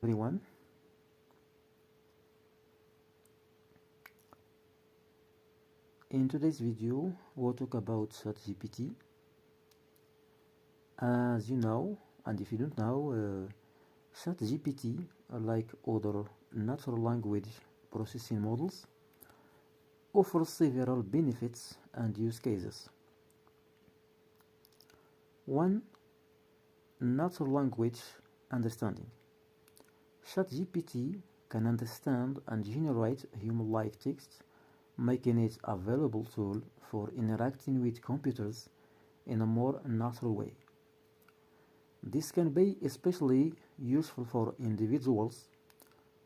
everyone. In today's video, we'll talk about ChatGPT. As you know, and if you don't know, ChatGPT, like other natural language processing models, offers several benefits and use cases. 1. Natural language understanding. ChatGPT can understand and generate human-like text, making it a valuable tool for interacting with computers in a more natural way. This can be especially useful for individuals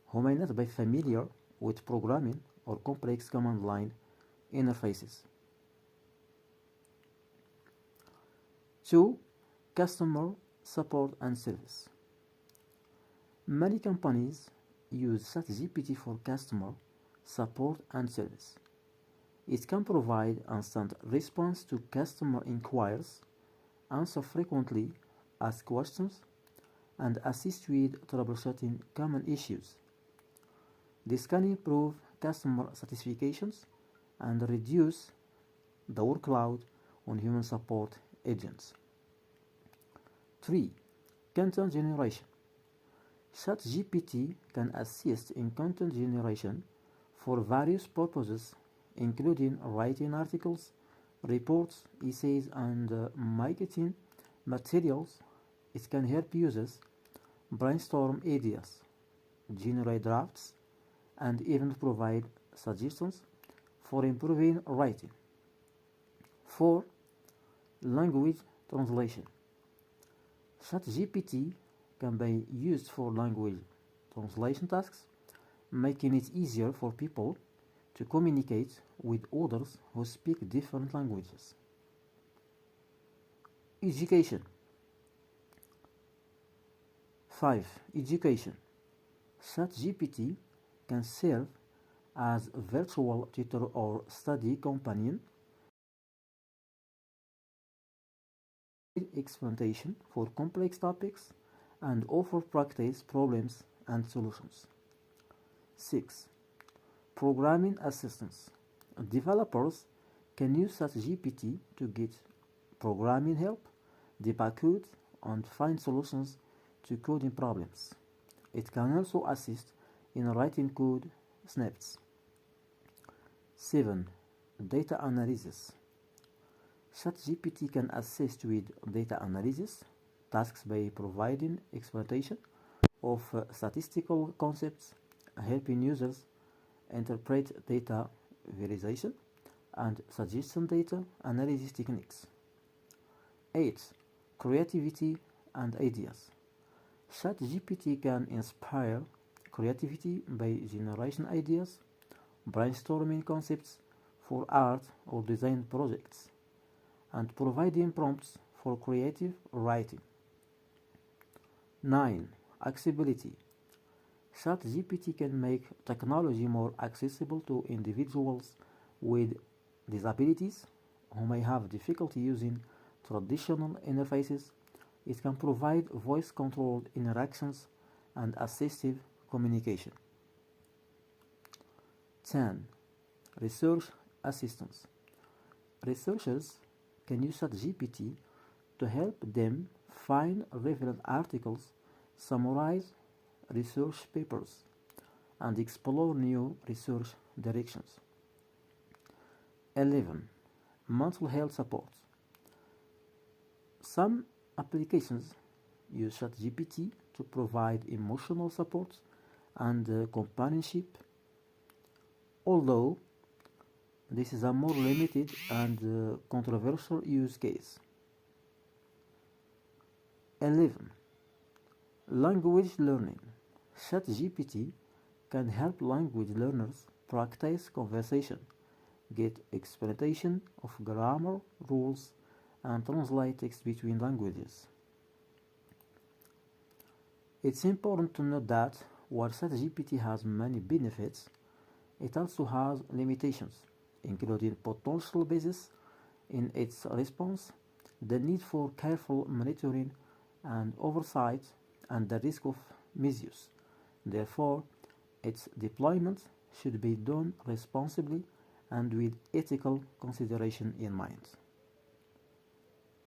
who may not be familiar with programming or complex command line interfaces. 2. Customer support and service. Many companies use ChatGPT for customer support and service. It can provide instant response to customer inquiries, answer frequently asked questions, and assist with troubleshooting common issues. This can improve customer satisfactions and reduce the workload on human support agents. 3. Content generation. ChatGPT can assist in content generation for various purposes, including writing articles, reports, essays, and marketing materials. It can help users brainstorm ideas, generate drafts, and even provide suggestions for improving writing. 4. Language translation. ChatGPT can be used for language translation tasks, making it easier for people to communicate with others who speak different languages. Education. 5. Education. ChatGPT can serve as a virtual tutor or study companion, explanation for complex topics, and offer practice problems and solutions. 6. Programming assistance. Developers can use ChatGPT to get programming help, debug code, and find solutions to coding problems. It can also assist in writing code snippets. 7. Data analysis. ChatGPT can assist with data analysis tasks by providing explanation of statistical concepts, helping users interpret data visualization, and suggesting data analysis techniques. 8. Creativity and ideas. ChatGPT can inspire creativity by generating ideas, brainstorming concepts for art or design projects, and providing prompts for creative writing. 9. Accessibility. ChatGPT can make technology more accessible to individuals with disabilities who may have difficulty using traditional interfaces. It can provide voice-controlled interactions and assistive communication. 10. Research assistance. Researchers can use ChatGPT to help them find relevant articles, summarize research papers, and explore new research directions. 11. Mental health support. Some applications use ChatGPT to provide emotional support and companionship, although this is a more limited and controversial use case. 11. Language learning. ChatGPT can help language learners practice conversation, get explanation of grammar rules, and translate text between languages. It's important to note that while ChatGPT has many benefits, it also has limitations, including potential biases in its response, the need for careful monitoring and oversight, and the risk of misuse. Therefore, its deployment should be done responsibly and with ethical consideration in mind.